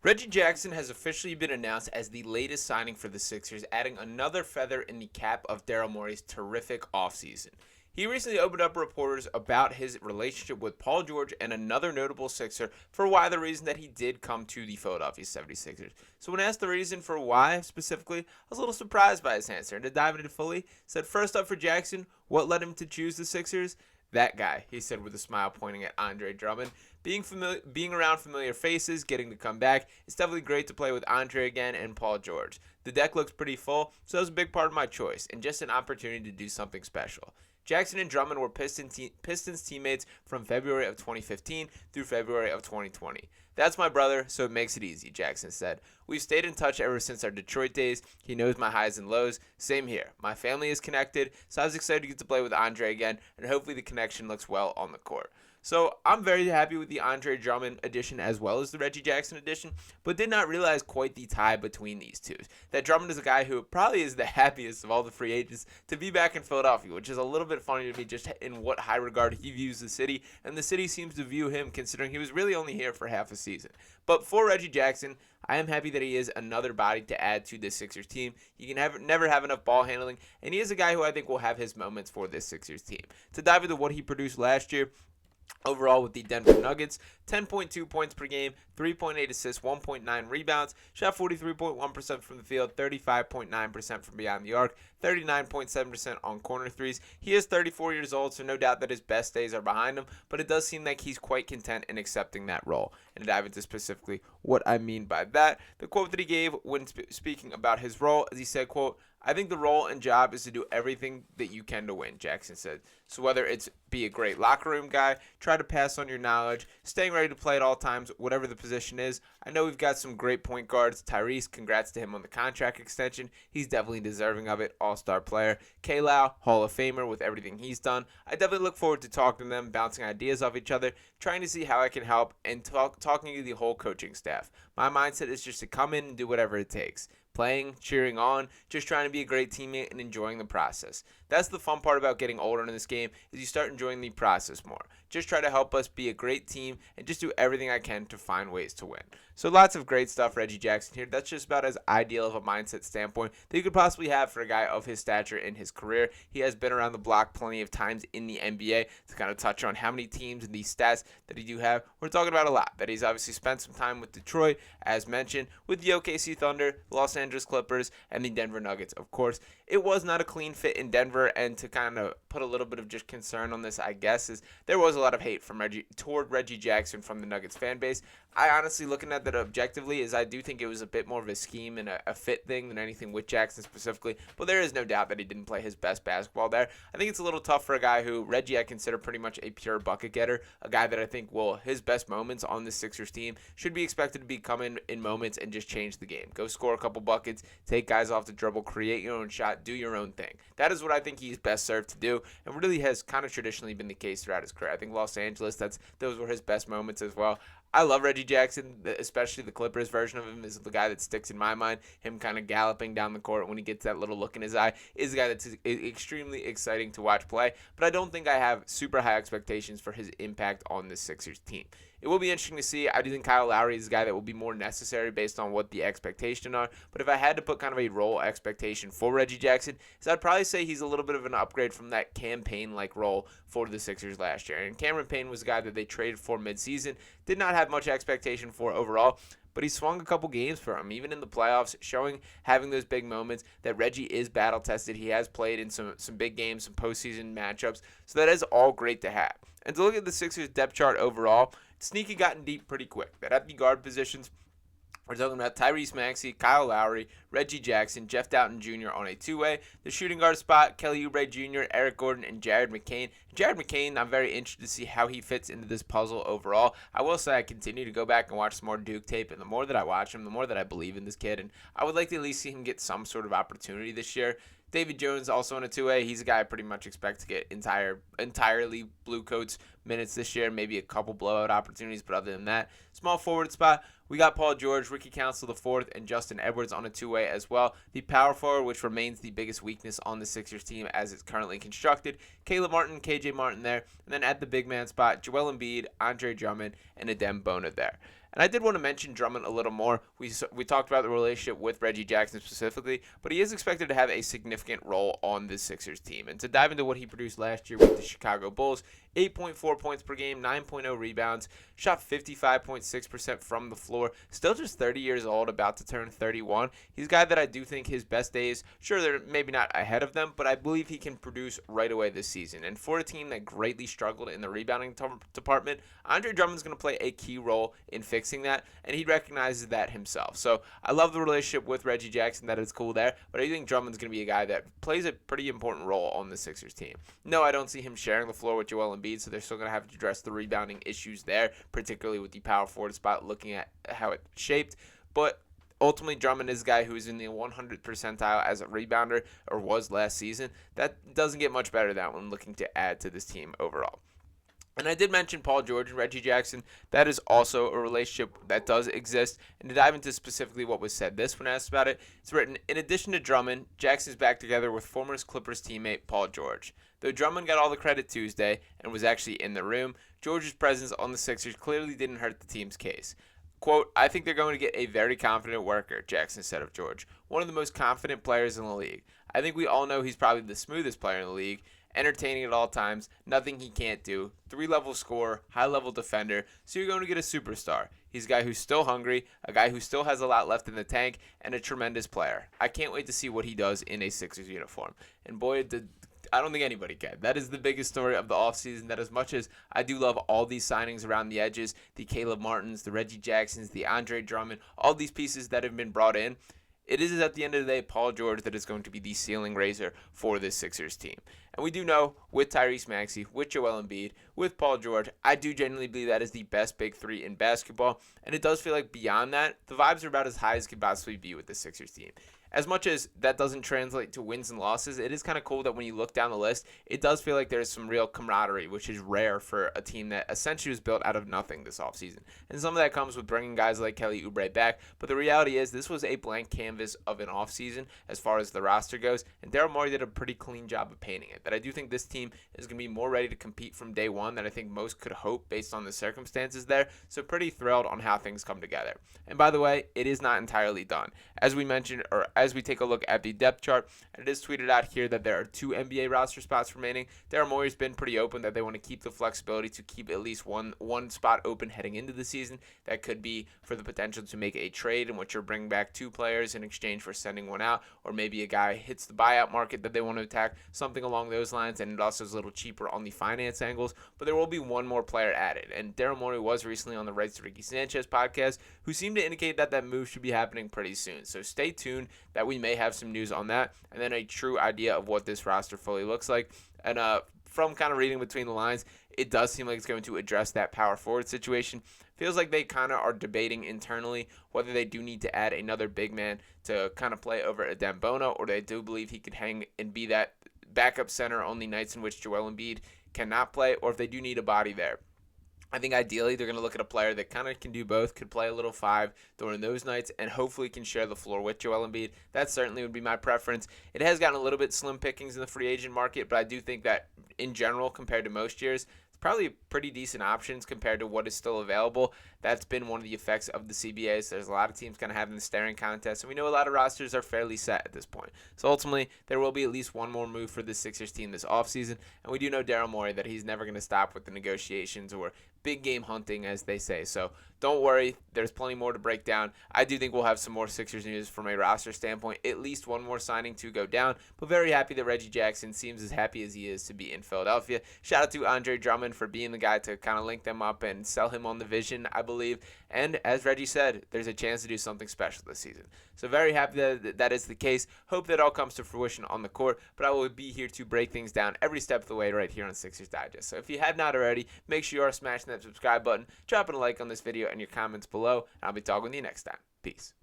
Reggie Jackson has officially been announced as the latest signing for the Sixers, adding another feather in the cap of Daryl Morey's terrific offseason. He recently opened up reporters about his relationship with Paul George and another notable Sixer for why the reason that he did come to the Philadelphia 76ers. So when asked the reason for why specifically, I was a little surprised by his answer. And to dive into it fully, said first up for Jackson, what led him to choose the Sixers? That guy, he said with a smile pointing at Andre Drummond. Being around familiar faces, getting to come back, it's definitely great to play with Andre again and Paul George. The deck looks pretty full, so that was a big part of my choice, and just an opportunity to do something special. Jackson and Drummond were Pistons teammates from February of 2015 through February of 2020. That's my brother, so it makes it easy, Jackson said. We've stayed in touch ever since our Detroit days. He knows my highs and lows. Same here. My family is connected, so I was excited to get to play with Andre again, and hopefully the connection looks well on the court. So I'm very happy with the Andre Drummond addition as well as the Reggie Jackson addition, but did not realize quite the tie between these two. That Drummond is a guy who probably is the happiest of all the free agents to be back in Philadelphia, which is a little bit funny to me just in what high regard he views the city, and the city seems to view him considering he was really only here for half a season. But for Reggie Jackson, I am happy that he is another body to add to this Sixers team. He can never have enough ball handling, and he is a guy who I think will have his moments for this Sixers team. To dive into what he produced last year, overall with the Denver Nuggets, 10.2 points per game, 3.8 assists, 1.9 rebounds, shot 43.1% from the field, 35.9% from beyond the arc, 39.7% on corner threes. He is 34 years old, so no doubt that his best days are behind him, but it does seem like he's quite content in accepting that role. And to dive into specifically what I mean by that, the quote that he gave when speaking about his role, as he said, quote, I think the role and job is to do everything that you can to win, Jackson said. So whether it's be a great locker room guy, try to pass on your knowledge, staying ready to play at all times, whatever the position is. I know we've got some great point guards. Tyrese, congrats to him on the contract extension. He's definitely deserving of it. All-star player. Kyle, Hall of Famer with everything he's done. I definitely look forward to talking to them, bouncing ideas off each other, trying to see how I can help, and talking to the whole coaching staff. My mindset is just to come in and do whatever it takes. Playing, cheering on, just trying to be a great teammate and enjoying the process. That's the fun part about getting older in this game is you start enjoying the process more. Just try to help us be a great team and just do everything I can to find ways to win. So lots of great stuff, Reggie Jackson here. That's just about as ideal of a mindset standpoint that you could possibly have for a guy of his stature in his career. He has been around the block plenty of times in the NBA. To kind of touch on how many teams and these stats that he do have, we're talking about a lot. That he's obviously spent some time with Detroit, as mentioned, with the OKC Thunder, Los Angeles Clippers, and the Denver Nuggets. Of course, it was not a clean fit in Denver, and to kind of put a little bit of just concern on this, I guess, is there was a lot of hate from toward Reggie Jackson from the Nuggets fan base. I honestly, looking at that objectively, is I do think it was a bit more of a scheme and a fit thing than anything with Jackson specifically, but there is no doubt that he didn't play his best basketball there. I think it's a little tough for a guy who, Reggie, I consider pretty much a pure bucket getter, a guy that I think his best moments on the Sixers team should be expected to be come in moments and just change the game. Go score a couple buckets, take guys off the dribble, create your own shot, do your own thing. That is what I think he's best served to do, and really has kind of traditionally been the case throughout his career. I think Los Angeles, those were his best moments as well. I love Reggie Jackson, especially the Clippers version of him is the guy that sticks in my mind. Him kind of galloping down the court when he gets that little look in his eye is the guy that's extremely exciting to watch play. But I don't think I have super high expectations for his impact on the Sixers team. It will be interesting to see. I do think Kyle Lowry is a guy that will be more necessary based on what the expectations are. But if I had to put kind of a role expectation for Reggie Jackson, I'd probably say he's a little bit of an upgrade from that Cam Payne-like role for the Sixers last year. And Cameron Payne was a guy that they traded for midseason. Did not have much expectation for overall, but he swung a couple games for him, even in the playoffs, having those big moments that Reggie is battle-tested. He has played in some big games, some postseason matchups, so that is all great to have. And to look at the Sixers depth chart overall, Sneaky gotten deep pretty quick. That at the guard positions, we're talking about Tyrese Maxey, Kyle Lowry, Reggie Jackson, Jeff Doughton Jr. on a two-way. The shooting guard spot, Kelly Oubre Jr., Eric Gordon, and Jared McCain. Jared McCain, I'm very interested to see how he fits into this puzzle overall. I will say I continue to go back and watch some more Duke tape, and the more that I watch him, the more that I believe in this kid, and I would like to at least see him get some sort of opportunity this year. David Jones also in a two-way. He's a guy I pretty much expect to get entirely blue coats minutes this year, maybe a couple blowout opportunities, but other than that, small forward spot, we got Paul George, Ricky Council IV, and Justin Edwards on a two-way as well. The power forward, which remains the biggest weakness on the Sixers team as it's currently constructed, Caleb Martin, KJ Martin there, and then at the big man spot, Joel Embiid, Andre Drummond, and Adem Bona there. And I did want to mention Drummond a little more. We talked about the relationship with Reggie Jackson specifically, but he is expected to have a significant role on this Sixers team. And to dive into what he produced last year with the Chicago Bulls, 8.4 points per game, 9.0 rebounds, shot 55.6% from the floor, still just 30 years old, about to turn 31. He's a guy that I do think his best days, sure, they're maybe not ahead of them, but I believe he can produce right away this season. And for a team that greatly struggled in the rebounding department, Andre Drummond's going to play a key role in fixing that, and he recognizes that himself. So I love the relationship with Reggie Jackson. That is cool there, but I think Drummond's going to be a guy that plays a pretty important role on the Sixers team. No, I don't see him sharing the floor with Joel Embiid, so they're still going to have to address the rebounding issues there, particularly with the power forward spot, looking at how it's shaped. But ultimately, Drummond is a guy who is in the 100th percentile as a rebounder, or was last season. That doesn't get much better than that when looking to add to this team overall. And I did mention Paul George and Reggie Jackson. That is also a relationship that does exist. And to dive into specifically what was said this when asked about it, it's written, in addition to Drummond, Jackson's back together with former Clippers teammate Paul George. Though Drummond got all the credit Tuesday and was actually in the room, George's presence on the Sixers clearly didn't hurt the team's case. Quote, I think they're going to get a very confident worker, Jackson said of George. One of the most confident players in the league. I think we all know he's probably the smoothest player in the league. Entertaining at all times, nothing he can't do, 3-level scorer, high-level defender, so you're going to get a superstar. He's a guy who's still hungry, a guy who still has a lot left in the tank, and a tremendous player. I can't wait to see what he does in a Sixers uniform. And boy, I don't think anybody can. That is the biggest story of the offseason, that as much as I do love all these signings around the edges, the Caleb Martins, the Reggie Jacksons, the Andre Drummond, all these pieces that have been brought in, it is at the end of the day Paul George that is going to be the ceiling raiser for this Sixers team. And we do know with Tyrese Maxey, with Joel Embiid, with Paul George, I do genuinely believe that is the best big three in basketball. And it does feel like beyond that, the vibes are about as high as could possibly be with the Sixers team. As much as that doesn't translate to wins and losses, it is kind of cool that when you look down the list, it does feel like there's some real camaraderie, which is rare for a team that essentially was built out of nothing this offseason. And some of that comes with bringing guys like Kelly Oubre back, but the reality is this was a blank canvas of an offseason as far as the roster goes, and Daryl Morey did a pretty clean job of painting it. That I do think this team is going to be more ready to compete from day one than I think most could hope based on the circumstances there, so pretty thrilled on how things come together. And by the way, it is not entirely done. As we mentioned, or as we take a look at the depth chart, and it is tweeted out here that there are 2 NBA roster spots remaining. Daryl Morey's been pretty open that they want to keep the flexibility to keep at least one spot open heading into the season. That could be for the potential to make a trade in which you're bringing back 2 players in exchange for sending one out, or maybe a guy hits the buyout market that they want to attack, something along those lines, and it also is a little cheaper on the finance angles. But there will be one more player added, and Daryl Morey was recently on the Rights to Ricky Sanchez podcast, who seemed to indicate that that move should be happening pretty soon. So stay tuned that we may have some news on that, and then a true idea of what this roster fully looks like. And from kind of reading between the lines, it does seem like it's going to address that power forward situation. Feels like they kind of are debating internally whether they do need to add another big man to kind of play over Adem Bono, or they do believe he could hang and be that backup center on the nights in which Joel Embiid cannot play, or if they do need a body there. I think ideally they're going to look at a player that kind of can do both, could play a little 5 during those nights, and hopefully can share the floor with Joel Embiid. That certainly would be my preference. It has gotten a little bit slim pickings in the free agent market, but I do think that in general, compared to most years, it's probably pretty decent options compared to what is still available. That's been one of the effects of the CBAs. There's a lot of teams kind of having the staring contest, and we know a lot of rosters are fairly set at this point. So ultimately, there will be at least one more move for the Sixers team this offseason, and we do know Daryl Morey that he's never going to stop with the negotiations or big game hunting, as they say. So don't worry, there's plenty more to break down. I do think we'll have some more Sixers news from a roster standpoint, at least one more signing to go down, but very happy that Reggie Jackson seems as happy as he is to be in Philadelphia. Shout out to Andre Drummond for being the guy to kind of link them up and sell him on the vision, I believe. And as Reggie said, there's a chance to do something special this season. So very happy that that is the case. Hope that all comes to fruition on the court, but I will be here to break things down every step of the way right here on Sixers Digest. So if you have not already, make sure you are smashing that subscribe button, dropping a like on this video and your comments below, and I'll be talking with you next time. Peace.